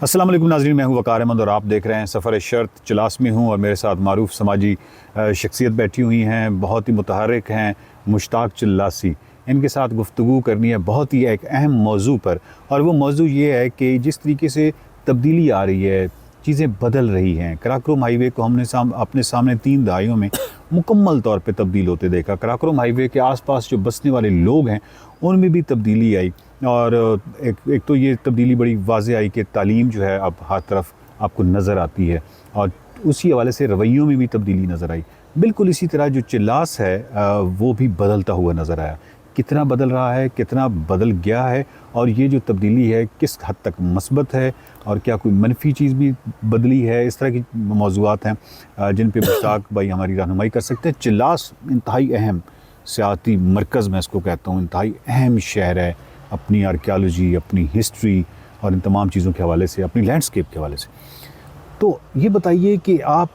अस्सलाम वालेकुम नाज़रीन, मैं हूं वक़ार अहमद और आप देख रहे हैं सफ़र शर्त। चिलास में हूं और मेरे साथ मारूफ समाजी शख्सियत बैठी हुई हैं, बहुत ही मुतहर्रिक हैं, मुश्ताक चिल्लासी। इनके साथ गुफ्तगू करनी है बहुत ही एक अहम मौजू पर, और वो मौजू ये है कि जिस तरीके से तब्दीली आ रही है, चीज़ें बदल रही हैं। कराकोरम हाईवे को हमने अपने सामने 3 दहाइयों में मुकम्मल तौर पे तब्दील होते देखा। कराकोरम हाईवे के आसपास जो बसने वाले लोग हैं उनमें भी तब्दीली आई, और एक तो ये तब्दीली बड़ी वाज़ेह आई कि तालीम जो है अब हर तरफ आपको नज़र आती है, और उसी हवाले से रवैयों में भी तब्दीली नज़र आई। बिल्कुल इसी तरह जो चिल्लास है वो भी बदलता हुआ नज़र आया। कितना बदल रहा है, कितना बदल गया है, और ये जो तब्दीली है किस हद तक मस्बत है और क्या कोई मनफी चीज़ भी बदली है। इस तरह की मौज़ूआत हैं जिन पे मुश्ताक भाई हमारी रहनुमाई कर सकते हैं। चिल्लास इंतहाई अहम सियाती मरकज़, मैं इसको कहता हूँ, इंतहाई अहम शहर है अपनी आर्कियोलॉजी, अपनी हिस्ट्री और इन तमाम चीज़ों के हवाले से, अपनी लैंडस्केप के हवाले से। तो ये बताइए कि आप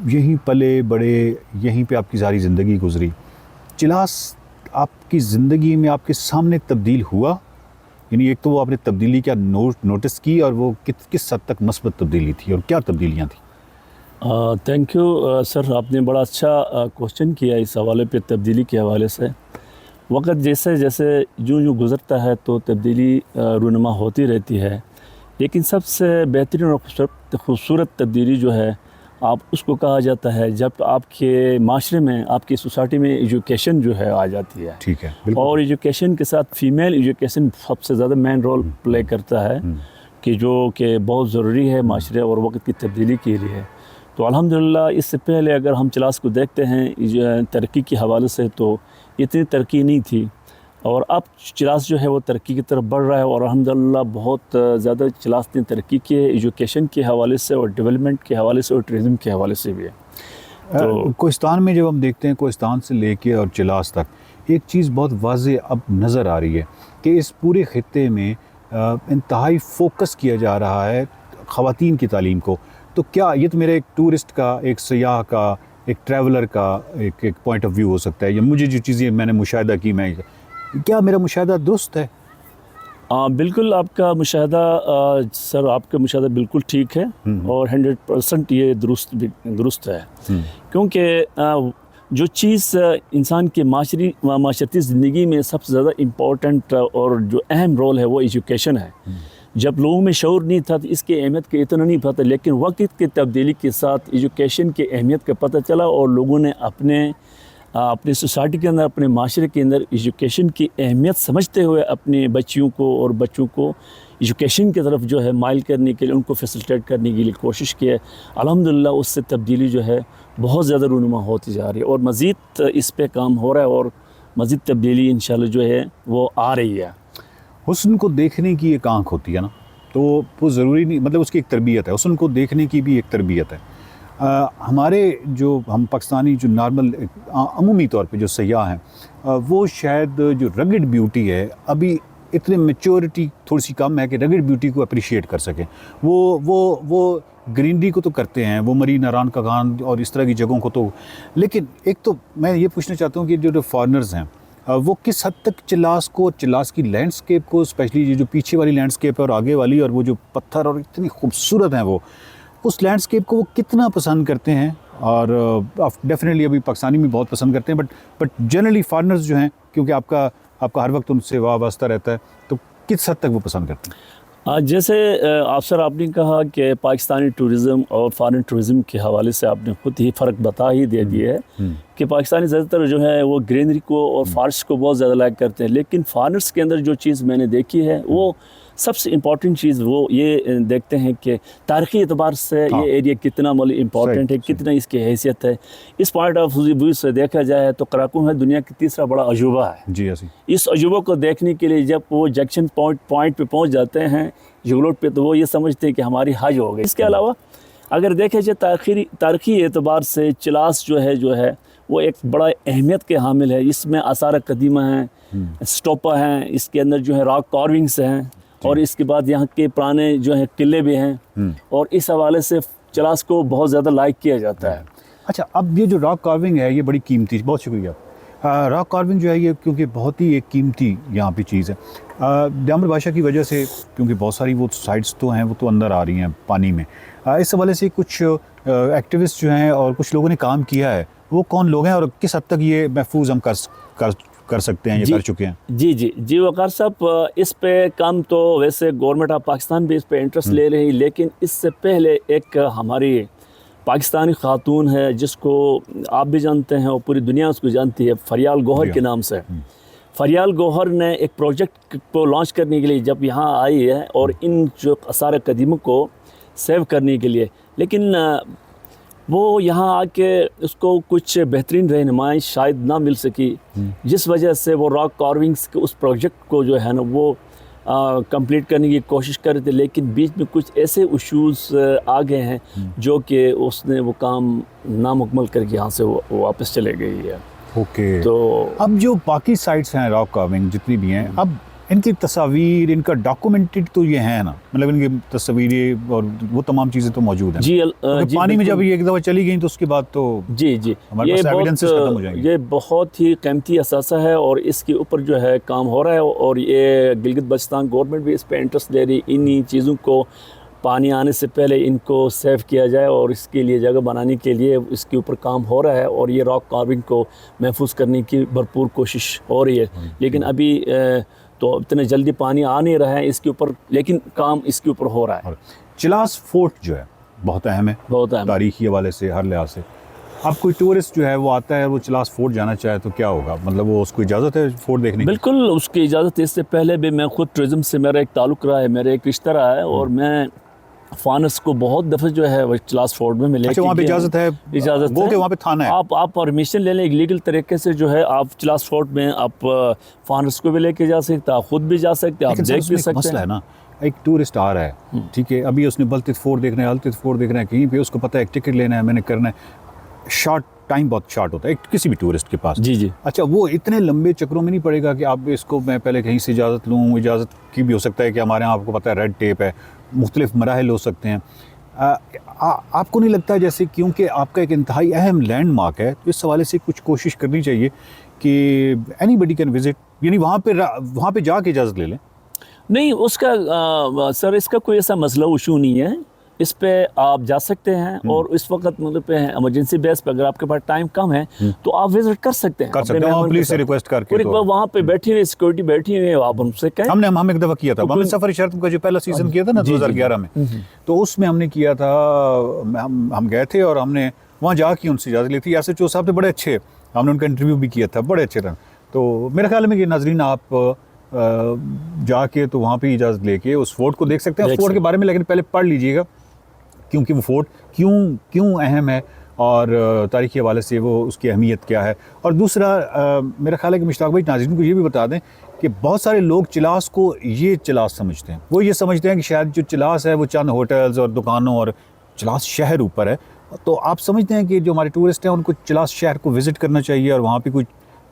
यहीं पले बड़े, यहीं पे आपकी सारी ज़िंदगी गुजरी, चिल्लास आपकी ज़िंदगी में आपके सामने तब्दील हुआ? यानी एक तो वो आपने तब्दीली क्या नोटिस की, और वो किस हद तक मस्बत तब्दीली थी और क्या तब्दीलियाँ थी? थैंक यू सर, आपने बड़ा अच्छा क्वेश्चन किया इस हवाले पे, तब्दीली के हवाले से। वक्त जैसे जैसे यूँ गुज़रता है तो तब्दीली रूनुमा होती रहती है, लेकिन सबसे बेहतरीन और खूबसूरत तब्दीली जो है आप उसको कहा जाता है जब आपके माशरे में, आपकी सोसाइटी में एजुकेशन जो है आ जाती है। ठीक है, और एजुकेशन के साथ फ़ीमेल एजुकेशन सबसे ज़्यादा मेन रोल प्ले करता है, कि जो कि बहुत ज़रूरी है माशरे और वक्त की तब्दीली के लिए। तो अल्हम्दुलिल्लाह इससे पहले अगर हम चिल्लास को देखते हैं तरक्की के हवाले से, तो इतनी तरक्की नहीं थी, और अब चिल्लास जो है वो तरक्की की तरफ बढ़ रहा है, और अल्हम्दुलिल्लाह बहुत ज़्यादा चिल्लास ने तरक्की की है एजुकेशन के हवाले से और डेवलपमेंट के हवाले से और टूरिज़म के हवाले से भी है। तो कोहिस्तान में जब हम देखते हैं, कोहिस्तान से लेके और चिल्लास तक एक चीज़ बहुत वाज़ेह अब नज़र आ रही है कि इस पूरे ख़ित्ते में इंतहाई फ़ोकस किया जा रहा है ख़वातीन की तालीम को। तो क्या ये तो मेरे एक टूरिस्ट का, एक सयाह का, एक ट्रैवलर का एक पॉइंट ऑफ व्यू हो सकता है, या मुझे जो चीज़ें मैंने मुशाहिदा की, मैं क्या मेरा मुशाहिदा दुरुस्त है? बिल्कुल आपका मुशाहिदा सर, आपका मुशाहिदा बिल्कुल ठीक है, और 100% ये दुरुस्त है। क्योंकि जो चीज़ इंसान के माशरती ज़िंदगी में सबसे ज़्यादा इम्पोर्टेंट और जो अहम रोल है वो एजुकेशन है। जब लोगों में शऊर नहीं था तो इसकी अहमियत का इतना नहीं पता, लेकिन वक्त की तब्दीली के साथ एजुकेशन की अहमियत का पता चला, और लोगों ने अपने सोसाइटी के अंदर, अपने माशरे के अंदर एजुकेशन की अहमियत समझते हुए अपने बच्चियों को एजुकेशन की तरफ जो है माइल करने के लिए, उनको फैसिलिटेट करने के लिए कोशिश की है। अल्हम्दुलिल्लाह उससे तब्दीली जो है बहुत ज़्यादा रूनुमा होती जा रही है, और मज़ीद इस पे काम हो रहा है, और मज़ीद तब्दीली इंशाल्लाह जो है वो आ रही है। हुस्न को देखने की एक आँख होती है ना, तो वो ज़रूरी नहीं, मतलब उसकी एक तरबियत है, हुस्न को देखने की भी एक तरबियत है। हमारे जो हम पाकिस्तानी जो नॉर्मल अमूमी तौर पे जो सयाह हैं, वो शायद जो रगड ब्यूटी है, अभी इतने मैच्योरिटी थोड़ी सी कम है कि रगड ब्यूटी को अप्रिशिएट कर सकें। वो ग्रीनरी को तो करते हैं, वो मरी नारायण का खान और इस तरह की जगहों को तो, लेकिन एक तो मैं ये पूछना चाहता हूँ कि जो फॉरेनर्स हैं वो किस हद तक चिल्लास को, चिल्लास की लैंडस्केप को, स्पेशली ये जो पीछे वाली लैंडस्केप है और आगे वाली, और वो जो पत्थर और इतनी खूबसूरत हैं, वो उस लैंडस्केप को वो कितना पसंद करते हैं? और डेफिनेटली अभी पाकिस्तानी भी बहुत पसंद करते हैं, बट जनरली फॉरेनर्स जो हैं, क्योंकि आपका हर वक्त उनसे वास्ता रहता है, तो किस हद तक वो पसंद करते हैं? जैसे आपने कहा कि पाकिस्तानी टूरिज़म और फॉरेन टूरिज़म के हवाले से आपने खुद ही फ़र्क बता ही दे दिया है कि पाकिस्तानी ज़्यादातर जो है वो ग्रीनरी को और फॉरेस्ट को बहुत ज़्यादा लाइक करते हैं, लेकिन फॉरेनर्स के अंदर जो चीज़ मैंने देखी है वो सबसे इम्पॉर्टेंट चीज़ वो ये देखते हैं कि तारीख़ी एतबार से ये एरिया कितना मतलब इम्पॉर्टेंट है, कितना इसकी हैसियत है। इस पॉइंट ऑफ व्यू से देखा जाए तो कराकोरम है दुनिया की तीसरा बड़ा अजूबा है जी। इस अजूबा को देखने के लिए जब वो जंक्शन पॉइंट पे पहुंच जाते हैं जगलोट पे, तो वो ये समझते हैं कि हमारी हज हो गई। इसके अलावा अगर देखे जाए तारीख़ी एतबार से चिल्लास जो है वो एक बड़ा अहमियत के हामिल है। इसमें आसार कदीमा हैं, स्टोपा हैं, इसके अंदर जो है रॉक कार्विंग्स हैं, और इसके बाद यहाँ के पुराने जो है किले भी हैं, और इस हवाले से चिल्लास को बहुत ज़्यादा लाइक किया जाता है। अच्छा, अब ये जो रॉक कार्विंग है ये बड़ी कीमती, बहुत शुक्रिया। रॉक कार्विंग जो है ये क्योंकि बहुत ही एक कीमती यहाँ पे चीज़ है, डामर बादशाह की वजह से, क्योंकि बहुत सारी वो साइट्स तो हैं वो तो अंदर आ रही हैं पानी में, इस हवाले से कुछ एक्टिविस्ट जो हैं और कुछ लोगों ने काम किया है, वो कौन लोग हैं और किस हद तक ये महफूज हम कर सकते हैं, ये कर चुके हैं? जी वकार साहब, इस पे काम तो वैसे गवर्नमेंट ऑफ पाकिस्तान भी इस पे इंटरेस्ट ले रही है, लेकिन इससे पहले एक हमारी पाकिस्तानी खातून है जिसको आप भी जानते हैं और पूरी दुनिया उसको जानती है, फरियाल गौहर के नाम से। फरियाल गौहर ने एक प्रोजेक्ट को लॉन्च करने के लिए जब यहाँ आई है और इन जो आसार कदीमों को सेव करने के लिए, लेकिन वो यहाँ आके उसको कुछ बेहतरीन रहनुमाई शायद ना मिल सकी, जिस वजह से वो रॉक कार्विंग्स के उस प्रोजेक्ट को जो है ना वो कंप्लीट करने की कोशिश कर रहे थे, लेकिन बीच में कुछ ऐसे इशूज़ आ गए हैं जो कि उसने वो काम नामुकम्मल करके यहाँ से वो वापस चले गई है। ओके। तो अब जो बाकी साइट्स हैं रॉक कार्विंग जितनी भी हैं, अब इनकी तस्वीर, इनका डॉक्यूमेंटेड तो ये है ना, मतलब इनकी तस्वीरें और वो तमाम चीज़ें तो मौजूद हैं जी, तो पानी में जब ये एक दफ़ा चली गई तो उसके बाद तो जी हमारे पास एविडेंसेस खत्म हो जाएंगे। ये बहुत ही कीमती असासा है और इसके ऊपर जो है काम हो रहा है और ये गिलगित बल्तिस्तान गवर्नमेंट भी इस पर इंटरेस्ट ले रही, इन्हीं चीज़ों को पानी आने से पहले इनको सेव किया जाए और इसके लिए जगह बनाने के लिए इसके ऊपर काम हो रहा है और ये रॉक कार्विंग को महफूज करने की भरपूर कोशिश हो रही है, लेकिन अभी तो इतने जल्दी पानी आ नहीं रहा है इसके ऊपर, लेकिन काम इसके ऊपर हो रहा है। चिलास फोर्ट जो है बहुत अहम है, बहुत अहम तारीखी हवाले से, हर लिहाज से। अब कोई टूरिस्ट जो है वो आता है, वो चिलास फोर्ट जाना चाहे तो क्या होगा, मतलब वो उसको इजाज़त है फोर्ट देखने की? बिल्कुल उसकी इजाज़त है। इससे पहले भी मैं खुद टूरिज़म से मेरा एक ताल्लुक़ रहा है, मेरा एक रिश्ता रहा है और मैं फानस को बहुत दफ़े जो है वो चिलास फोर्ट में मिले। अच्छा, वहाँ पे इजाज़त है? इजाज़त वो कि वहाँ पे थाना है? आप परमिशन ले लें एक लीगल तरीके से जो है, आप चिलास फोर्ट में आप फानस को भी लेके जा सकते हैं, आप खुद भी जा सकते हैं, आप देख भी सकते मसला है ना, एक टूरिस्ट आ रहा है, ठीक है, अभी उसने बल्तित फोर्ट देखना है, अलतित फोर्ट देखना है, कहीं पे उसको पता है एक टिकट लेना है, मैंने करना है, शॉर्ट टाइम बहुत शॉर्ट होता है किसी भी टूरिस्ट के पास। जी। अच्छा, वो इतने लंबे चक्रों में नहीं पड़ेगा कि आप इसको मैं पहले कहीं से इजाज़त लूँ, इजाज़त की भी हो सकता है कि हमारे यहाँ आपको पता है रेड टेप है, मुख्तलिफ मराहल हो सकते हैं। आपको नहीं लगता जैसे, क्योंकि आपका एक इंतहाई अहम लैंडमार्क है, तो इस हवाले से कुछ कोशिश करनी चाहिए कि एनीबडी कैन विजिट, यानी वहाँ पे जाके इजाज़त ले लें? नहीं, उसका सर इसका कोई ऐसा मसला इशू नहीं है, इस पे आप जा सकते हैं और इस वक्त मतलब पे इमरजेंसी बेस पे अगर आपके पास टाइम कम है तो आप विजिट कर सकते हैं, पुलिस से रिक्वेस्ट करके। तो वहाँ पे बैठी हुई सिक्योरिटी बैठी हुई है, आप उनसे कहें। हम एक दफ़ा किया था, हमने सफ़र शर्त का जो पहला सीज़न किया था ना 2011 में, तो उसमें हमने किया था, हम गए थे और हमने वहाँ जाके उनसे इजाज़त ली थी। SHO साहब थे बड़े अच्छे, हमने उनका इंटरव्यू भी किया था, बड़े अच्छे थे। तो मेरे ख्याल में कि नाजरीन आप जाके तो वहाँ पे इजाज़त लेके उस फोर्ट को देख सकते हैं, उस फोर्ट के बारे में लेकिन पहले पढ़ लीजिएगा, क्योंकि वो फोर्ट क्यों अहम है और तारीख़ी हवाले से वो उसकी अहमियत क्या है। और दूसरा मेरा ख्याल है कि मुश्ताक भाई नाज़रीन को ये भी बता दें कि बहुत सारे लोग चिलास को ये चिलास समझते हैं, वो ये समझते हैं कि शायद जो चिलास है वो चंद होटल्स और दुकानों, और चिलास शहर ऊपर है। तो आप समझते हैं कि जो हमारे टूरिस्ट हैं उनको चिलास शहर को विज़िट करना चाहिए और वहाँ पर कुछ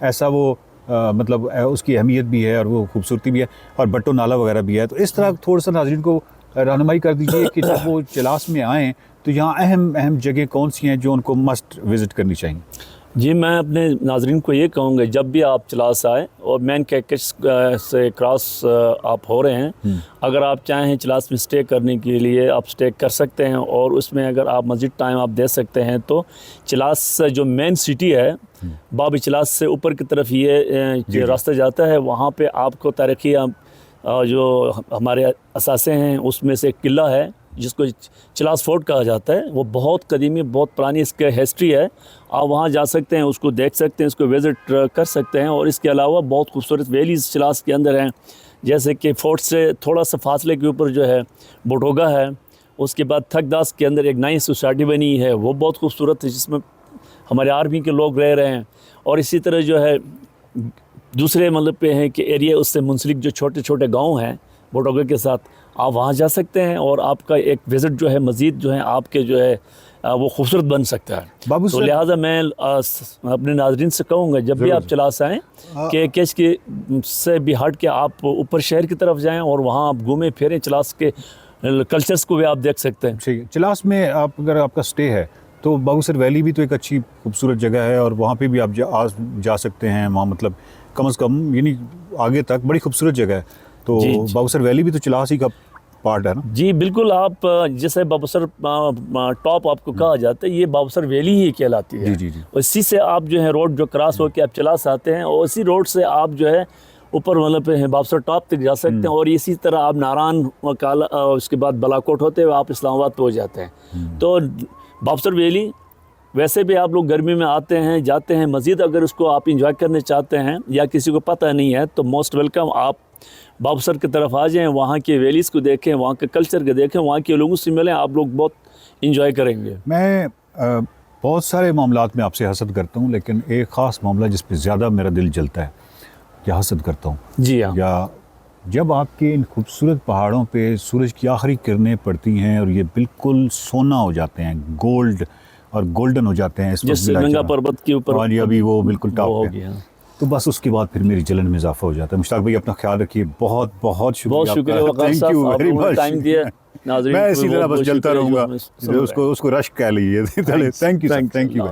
ऐसा वो मतलब उसकी अहमियत भी है और वो खूबसूरती भी है और बट्टो नाला वगैरह भी है। तो इस तरह थोड़ा सा नाज़रीन को रहनुमाई कर दीजिए कि जब वो चिलास में आएँ तो यहाँ अहम जगह कौन सी हैं जो उनको मस्ट विज़िट करनी चाहिए? जी, मैं अपने नाजरीन को ये कहूँगा, जब भी आप चिलास आए और मैन कैकेज से क्रॉस आप हो रहे हैं, अगर आप चाहें चिलास में स्टे करने के लिए आप स्टे कर सकते हैं और उसमें अगर आप मस्जिद टाइम आप दे सकते हैं तो चिलास जो मेन सिटी है बाब चिलास से ऊपर की तरफ ये रास्ता जाता है, वहाँ पे आपको तारीख़ी जो हमारे असासे हैं उसमें से एक किला है जिसको चिलास फोर्ट कहा जाता है, वो बहुत कदीमी बहुत पुरानी इसकी हिस्ट्री है। आप वहाँ जा सकते हैं, उसको देख सकते हैं, उसको विज़िट कर सकते हैं। और इसके अलावा बहुत खूबसूरत वैलीज़ चिलास के अंदर हैं, जैसे कि फोर्ट से थोड़ा सा फासले के ऊपर जो है बोटोगा है, उसके बाद थकदास के अंदर एक नई सोसाइटी बनी है, वो बहुत खूबसूरत है जिसमें हमारे आर्मी के लोग रह रहे हैं। और इसी तरह जो है दूसरे मतलब पे हैं कि एरिया उससे मुंसलिक जो छोटे छोटे गांव हैं बोटोगा के साथ, आप वहाँ जा सकते हैं और आपका एक विज़िट जो है मज़ीद जो है आपके जो है वो खूबसूरत बन सकता है। तो लिहाजा मैं अपने नाज़रीन से कहूँगा जब भी आप चिलास आएँ कि केस के से भी हट के आप ऊपर शहर की तरफ जाएँ और वहाँ आप घूमें फिरें, चिलास के कल्चर्स को भी आप देख सकते हैं। ठीक है, चिलास में आप अगर आपका स्टे है तो बाबूसर वैली भी तो एक अच्छी खूबसूरत जगह है और वहाँ पे भी आप जा सकते हैं। वहाँ मतलब कम से कम यानी आगे तक बड़ी खूबसूरत जगह है। तो जी, जी। बाबूसर वैली भी तो चिलासी का पार्ट है ना? जी बिल्कुल, आप जैसे बाबूसर टॉप आपको कहा जाता है, ये बाबूसर वैली ही कहलाती है। जी, जी, जी। और इसी से आप जो है रोड जो क्रॉस होकर आप चिलास आते हैं और इसी रोड से आप जो है ऊपर मतलब पे बाबूसर टॉप तक जा सकते हैं। और इसी तरह आप नारायण काला उसके बाद बालाकोट होते हुए आप इस्लामाबाद पहुँच जाते हैं। तो बाबूसर वैली वैसे भी आप लोग गर्मी में आते हैं जाते हैं, मज़ीद अगर उसको आप इंजॉय करने चाहते हैं या किसी को पता नहीं है तो मोस्ट वेलकम, आप बाबूसर की तरफ आ जाएं, वहाँ के वैलीज़ को देखें, वहाँ के कल्चर को देखें, वहाँ के लोगों से मिलें, आप लोग बहुत इंजॉय करेंगे। मैं बहुत सारे मामलात में आपसे हसद करता हूँ, लेकिन एक ख़ास मामला जिस पे ज़्यादा मेरा दिल जलता है या हसद करता हूँ, जी हाँ, या जब आपके इन खूबसूरत पहाड़ों पे सूरज की आखिरी किरणें पड़ती हैं और ये बिल्कुल सोना हो जाते हैं, गोल्ड और गोल्डन हो जाते हैं। इस वक्त जिससे गंगा पर्वत के ऊपर और अभी वो बिल्कुल वो टॉप हो पे, गया। तो बस उसके बाद फिर मेरी जलन में इजाफा हो जाता है। मुश्ताक भाई अपना ख्याल रखिए, बहुत बहुत बहुत शुक्रिया आपका। वकार थैंक साहब, यू आप वेरी लोगों ने मच। टाइम दिया। नाज़रीन मैं को इसी तरह बहुत बस बहुत जलता शुक्रिया जो रहूँगा, हमें सुन रहे हैं। उसको रश कह लीजिए। Thank you, thank you.